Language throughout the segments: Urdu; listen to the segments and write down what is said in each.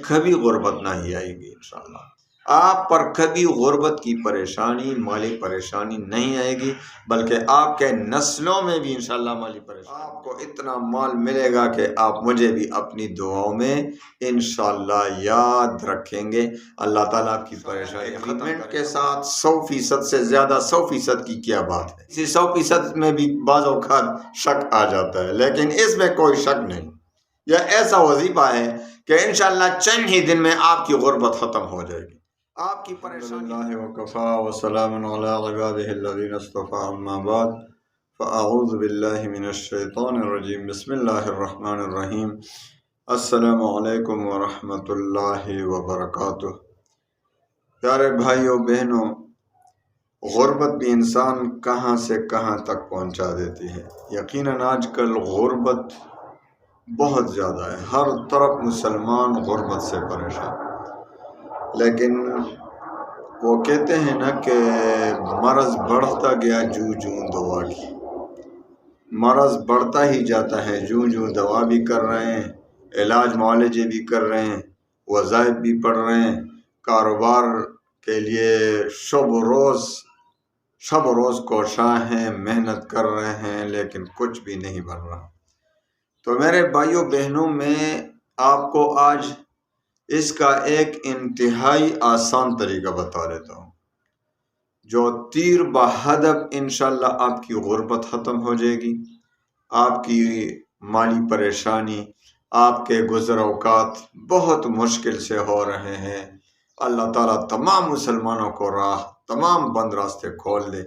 کبھی غربت نہیں آئے گی انشاءاللہ۔ آپ پر کبھی غربت کی پریشانی، مالی پریشانی نہیں آئے گی، بلکہ آپ کے نسلوں میں بھی انشاءاللہ مالی پریشانی۔ آپ کو اتنا مال ملے گا کہ آپ مجھے بھی اپنی دعاؤں میں انشاءاللہ یاد رکھیں گے۔ اللہ تعالیٰ آپ کی پریشانی ایگریمنٹ کے ساتھ 100% سے زیادہ 100% کی کیا بات ہے؟ اسی 100% میں بھی بعض اوقات شک آ جاتا ہے، لیکن اس میں کوئی شک نہیں۔ یہ ایسا وظیفہ ہے کہ انشاءاللہ چند ہی دن میں آپ کی غربت ختم ہو جائے گی، آپ کی پریشانی۔ اللہ وکفا وسلام علی عبادہ الذین اصطفی، اما بعد فاعوذ باللہ من الشیطان الرجیم، بسم اللہ الرحمن الرحیم۔ السلام علیکم ورحمۃ اللہ وبرکاتہ۔ پیارے بھائیوں بہنوں، غربت بھی انسان کہاں سے کہاں تک پہنچا دیتی ہے۔ یقیناً آج کل غربت بہت زیادہ ہے، ہر طرف مسلمان غربت سے پریشان، لیکن وہ کہتے ہیں نا کہ مرض بڑھتا گیا جوں جوں دوا کی، مرض بڑھتا ہی جاتا ہے جوں جوں دوا بھی کر رہے ہیں، علاج معالجے بھی کر رہے ہیں، وظائف بھی پڑھ رہے ہیں، کاروبار کے لیے شب و روز کوشاں ہیں، محنت کر رہے ہیں، لیکن کچھ بھی نہیں بن رہا۔ تو میرے بھائیوں بہنوں، میں آپ کو آج اس کا ایک انتہائی آسان طریقہ بتا دیتا ہوں، جو تیر بہدف انشاءاللہ آپ کی غربت ختم ہو جائے گی، آپ کی مالی پریشانی، آپ کے گزر اوقات بہت مشکل سے ہو رہے ہیں، اللہ تعالیٰ تمام مسلمانوں کو تمام بند راستے کھول دے۔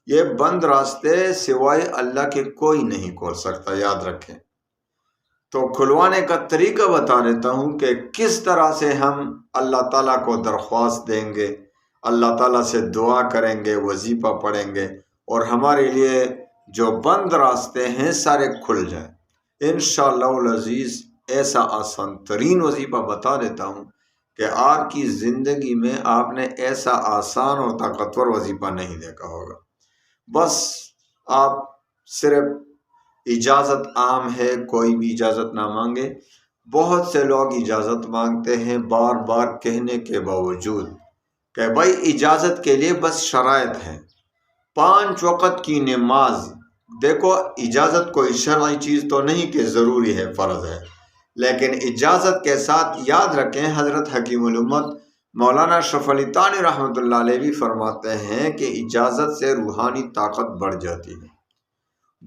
یہ بند راستے سوائے اللہ کے کوئی نہیں کھول سکتا، یاد رکھیں۔ تو کھلوانے کا طریقہ بتا دیتا ہوں کہ کس طرح سے ہم اللہ تعالیٰ کو درخواست دیں گے، اللہ تعالیٰ سے دعا کریں گے، وظیفہ پڑھیں گے، اور ہمارے لیے جو بند راستے ہیں سارے کھل جائیں انشاءاللہ العزیز۔ ایسا آسان ترین وظیفہ بتا دیتا ہوں کہ آپ کی زندگی میں آپ نے ایسا آسان اور طاقتور وظیفہ نہیں دیکھا ہوگا۔ بس آپ صرف اجازت عام ہے، کوئی بھی اجازت نہ مانگے۔ بہت سے لوگ اجازت مانگتے ہیں بار بار کہنے کے باوجود کہ بھائی اجازت کے لیے بس شرائط ہے۔ 5 وقت کی نماز، دیکھو اجازت کوئی شرعی چیز تو نہیں کہ ضروری ہے، فرض ہے، لیکن اجازت کے ساتھ یاد رکھیں، حضرت حکیم الامت مولانا اشرف علی تھانوی رحمۃ اللہ علیہ بھی فرماتے ہیں کہ اجازت سے روحانی طاقت بڑھ جاتی ہے۔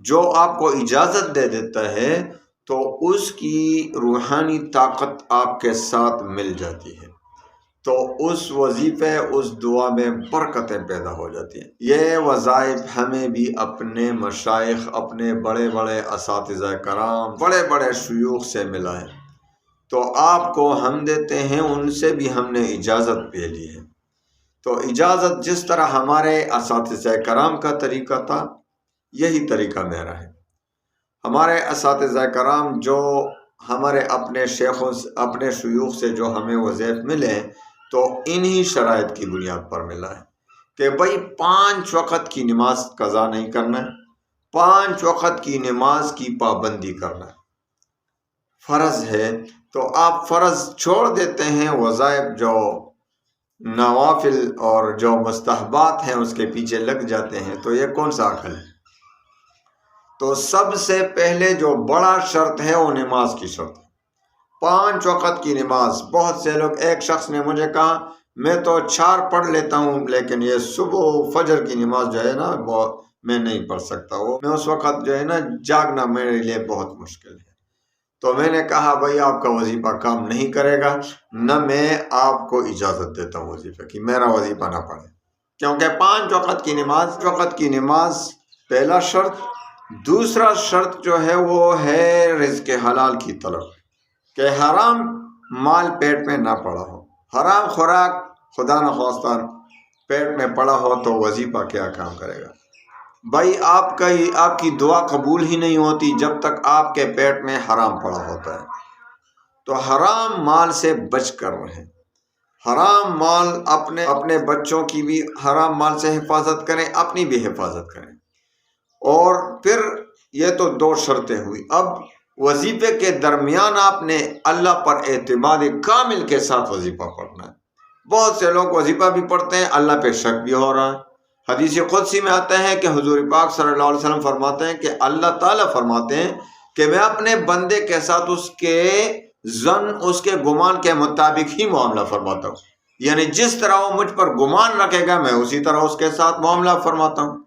جو آپ کو اجازت دے دیتا ہے تو اس کی روحانی طاقت آپ کے ساتھ مل جاتی ہے، تو اس وظیفے، اس دعا میں برکتیں پیدا ہو جاتی ہیں۔ یہ وظائف ہمیں بھی اپنے مشائخ، اپنے بڑے بڑے اساتذہ کرام، بڑے بڑے شیوخ سے ملا ہے، تو آپ کو ہم دیتے ہیں، ان سے بھی ہم نے اجازت لے لی ہے۔ تو اجازت جس طرح ہمارے اساتذہ کرام کا طریقہ تھا، یہی طریقہ میرا ہے۔ ہمارے اساتذہ کرام جو ہمارے اپنے شیخوں، اپنے شیوخ سے جو ہمیں وظائف ملے، تو انہی شرائط کی بنیاد پر ملا ہے کہ بھائی 5 وقت کی نماز قضا نہیں کرنا ہے، 5 وقت کی نماز کی پابندی کرنا ہے، فرض ہے۔ تو آپ فرض چھوڑ دیتے ہیں، وظائف جو نوافل اور جو مستحبات ہیں اس کے پیچھے لگ جاتے ہیں، تو یہ کون سا عقل ہے؟ تو سب سے پہلے جو بڑا شرط ہے وہ نماز کی شرط ہے، 5 وقت کی نماز۔ بہت سے لوگ، ایک شخص نے مجھے کہا میں تو 4 پڑھ لیتا ہوں، لیکن یہ صبح فجر کی نماز جو ہے نا وہ میں نہیں پڑھ سکتا، وہ میں اس وقت جو ہے نا جاگنا میرے لیے بہت مشکل ہے۔ تو میں نے کہا بھائی آپ کا وظیفہ کام نہیں کرے گا، نہ میں آپ کو اجازت دیتا ہوں وظیفہ کی، میرا وظیفہ نہ پڑھیں، کیونکہ 5 وقت کی نماز پہلا شرط۔ دوسرا شرط جو ہے وہ ہے رزق حلال کی طلب، کہ حرام مال پیٹ میں نہ پڑا ہو، حرام خوراک خدا نخواستہ پیٹ میں پڑا ہو تو وظیفہ کیا کام کرے گا؟ بھائی آپ کی دعا قبول ہی نہیں ہوتی جب تک آپ کے پیٹ میں حرام پڑا ہوتا ہے۔ تو حرام مال سے بچ کر رہیں، حرام مال، اپنے بچوں کی بھی حرام مال سے حفاظت کریں، اپنی بھی حفاظت کریں۔ اور پھر یہ تو 2 شرطیں ہوئی۔ اب وظیفے کے درمیان آپ نے اللہ پر اعتماد کامل کے ساتھ وظیفہ پڑھنا ہے۔ بہت سے لوگ وظیفہ بھی پڑھتے ہیں، اللہ پہ شک بھی ہو رہا ہے۔ حدیث قدسی میں آتے ہیں کہ حضور پاک صلی اللہ علیہ وسلم فرماتے ہیں کہ اللہ تعالیٰ فرماتے ہیں کہ میں اپنے بندے کے ساتھ اس کے ظن، اس کے گمان کے مطابق ہی معاملہ فرماتا ہوں، یعنی جس طرح وہ مجھ پر گمان رکھے گا میں اسی طرح اس کے ساتھ معاملہ فرماتا ہوں۔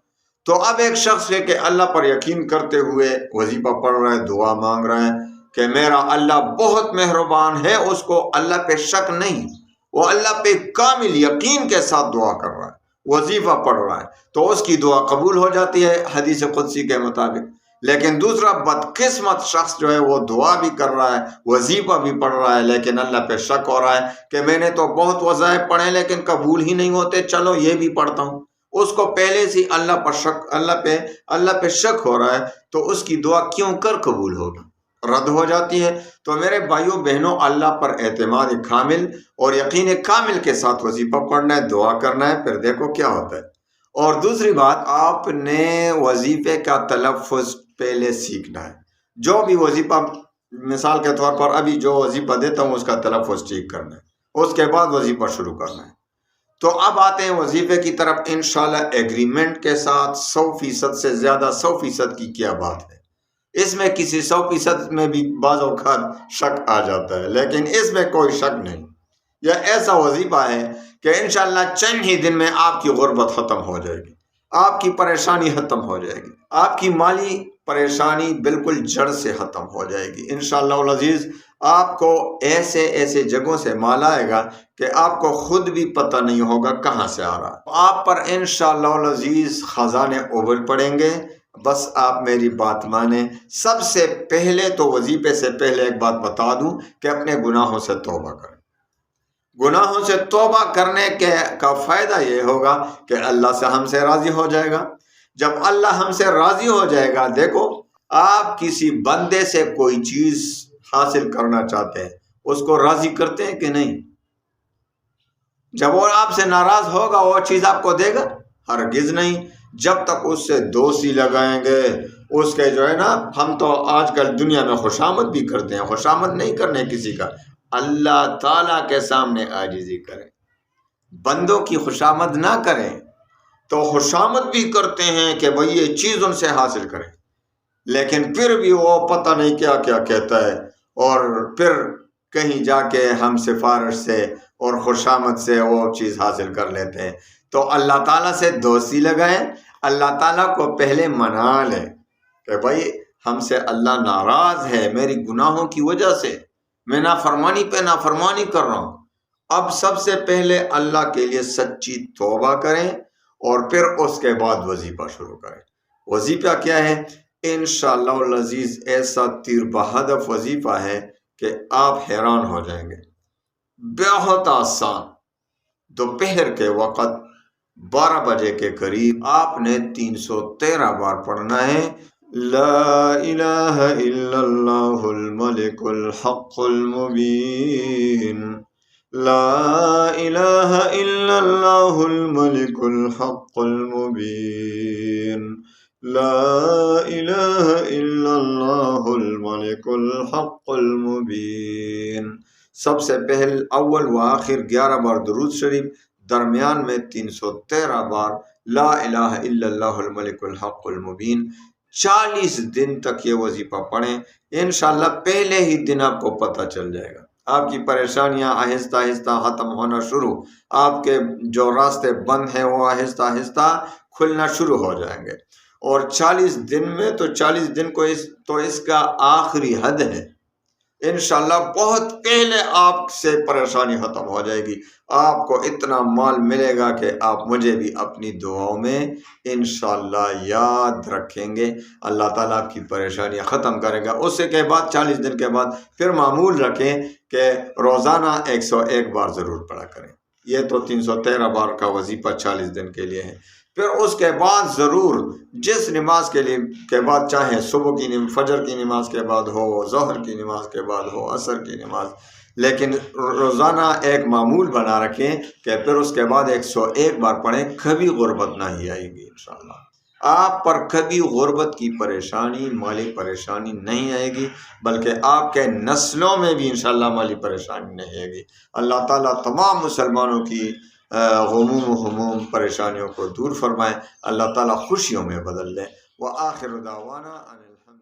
تو اب ایک شخص ہے کہ اللہ پر یقین کرتے ہوئے وظیفہ پڑھ رہا ہے، دعا مانگ رہا ہے کہ میرا اللہ بہت مہربان ہے، اس کو اللہ پہ شک نہیں، وہ اللہ پہ کامل یقین کے ساتھ دعا کر رہا ہے، وظیفہ پڑھ رہا ہے، تو اس کی دعا قبول ہو جاتی ہے حدیث قدسی کے مطابق۔ لیکن دوسرا بدقسمت شخص جو ہے وہ دعا بھی کر رہا ہے، وظیفہ بھی پڑھ رہا ہے، لیکن اللہ پہ شک ہو رہا ہے کہ میں نے تو بہت وظائف پڑھے لیکن قبول ہی نہیں ہوتے، چلو یہ بھی پڑھتا ہوں۔ اس کو پہلے سے اللہ پر شک، اللہ پہ شک ہو رہا ہے، تو اس کی دعا کیوں کر قبول ہوگی؟ رد ہو جاتی ہے۔ تو میرے بھائیوں بہنوں، اللہ پر اعتماد کامل اور یقین کامل کے ساتھ وظیفہ پڑھنا ہے، دعا کرنا ہے، پھر دیکھو کیا ہوتا ہے۔ اور دوسری بات، آپ نے وظیفے کا تلفظ پہلے سیکھنا ہے۔ جو بھی وظیفہ، مثال کے طور پر ابھی جو وظیفہ دیتا ہوں اس کا تلفظ ٹھیک کرنا ہے، اس کے بعد وظیفہ شروع کرنا ہے۔ تو اب آتے ہیں وظیفے کی طرف، انشاءاللہ ایگریمنٹ کے ساتھ 100% سے زیادہ، 100% کی کیا بات ہے۔ اس میں کسی 100% میں بھی بعض اوقات شک آ جاتا ہے، لیکن اس میں کوئی شک نہیں۔ یہ ایسا وظیفہ ہے کہ انشاءاللہ چند ہی دن میں آپ کی غربت ختم ہو جائے گی، آپ کی پریشانی ختم ہو جائے گی، آپ کی مالی پریشانی بالکل جڑ سے ختم ہو جائے گی انشاءاللہ العزیز۔ آپ کو ایسے جگہوں سے مال آئے گا کہ آپ کو خود بھی پتہ نہیں ہوگا کہاں سے آ رہا۔ آپ پر انشاءاللہ العزیز خزانے ابل پڑیں گے۔ بس آپ میری بات مانیں۔ سب سے پہلے تو وظیفے سے پہلے ایک بات بتا دوں کہ اپنے گناہوں سے توبہ کریں۔ گناہوں سے توبہ کرنے کا فائدہ یہ ہوگا کہ اللہ سے ہم سے راضی ہو جائے گا۔ جب اللہ ہم سے راضی ہو جائے گا، دیکھو آپ کسی بندے سے کوئی چیز حاصل کرنا چاہتے ہیں، اس کو راضی کرتے ہیں کہ نہیں؟ جب وہ آپ سے ناراض ہوگا وہ چیز آپ کو دے گا؟ ہرگز نہیں۔ جب تک اس سے دوستی لگائیں گے، اس کے جو ہے نا، ہم تو آج کل دنیا میں خوشامد بھی کرتے ہیں، خوشامد نہیں کرنے کسی کا، اللہ تعالیٰ کے سامنے عاجزی کریں، بندوں کی خوشامد نہ کریں۔ تو خوشامد بھی کرتے ہیں کہ بھئی یہ چیز ان سے حاصل کریں، لیکن پھر بھی وہ پتہ نہیں کیا کیا کہتا ہے، اور پھر کہیں جا کے ہم سفارش سے اور خوشامد سے وہ چیز حاصل کر لیتے ہیں۔ تو اللہ تعالیٰ سے دوستی لگائیں، اللہ تعالیٰ کو پہلے منا لیں کہ بھائی ہم سے اللہ ناراض ہے میری گناہوں کی وجہ سے، میں نافرمانی پہ نافرمانی کر رہا ہوں۔ اب سب سے پہلے اللہ کے لیے سچی توبہ کریں، اور پھر اس کے بعد وظیفہ شروع کریں۔ وظیفہ کیا ہے؟ انشاءاللہ العزیز ایسا تیر بہدف وظیفہ ہے کہ آپ حیران ہو جائیں گے۔ بہت آسان۔ دوپہر کے وقت 12 بجے کے قریب آپ نے 313 بار پڑھنا ہے، لا الہ الا اللہ الملک الحق المبین، لا الہ الا اللہ الملک الحق المبین، لا الہ الا اللہ الملک الحق المبین۔ سب سے پہل اول و آخر 11 بار درود شریف، درمیان میں 313 بار لا الہ الا اللہ الملک الحق المبین۔ 40 دن تک یہ وظیفہ پڑھیں، انشاءاللہ پہلے ہی دن آپ کو پتہ چل جائے گا، آپ کی پریشانیاں آہستہ آہستہ ختم ہونا شروع، آپ کے جو راستے بند ہیں وہ آہستہ آہستہ کھلنا شروع ہو جائیں گے۔ اور 40 دن میں تو 40 دن کو اس کا آخری حد ہے، انشاءاللہ بہت پہلے آپ سے پریشانی ختم ہو جائے گی، آپ کو اتنا مال ملے گا کہ آپ مجھے بھی اپنی دعاؤں میں انشاءاللہ یاد رکھیں گے، اللہ تعالیٰ آپ کی پریشانیاں ختم کرے گا۔ اس کے بعد 40 دن کے بعد پھر معمول رکھیں کہ روزانہ 101 بار ضرور پڑھا کریں۔ یہ تو 313 بار کا وظیفہ 40 دن کے لیے ہے۔ پھر اس کے بعد ضرور جس نماز کے بعد، چاہے صبح کی فجر کی نماز کے بعد ہو، ظہر کی نماز کے بعد ہو، عصر کی نماز، لیکن روزانہ ایک معمول بنا رکھیں کہ پھر اس کے بعد 101 بار پڑھیں، کبھی غربت نہ ہی آئے گی انشاءاللہ۔ آپ پر کبھی غربت کی پریشانی، مالی پریشانی نہیں آئے گی، بلکہ آپ کے نسلوں میں بھی انشاءاللہ مالی پریشانی نہیں آئے گی۔ اللہ تعالیٰ تمام مسلمانوں کی غموم و ہموم پریشانیوں کو دور فرمائے، اللہ تعالیٰ خوشیوں میں بدل دے۔ وآخر دعوانا ان الحمد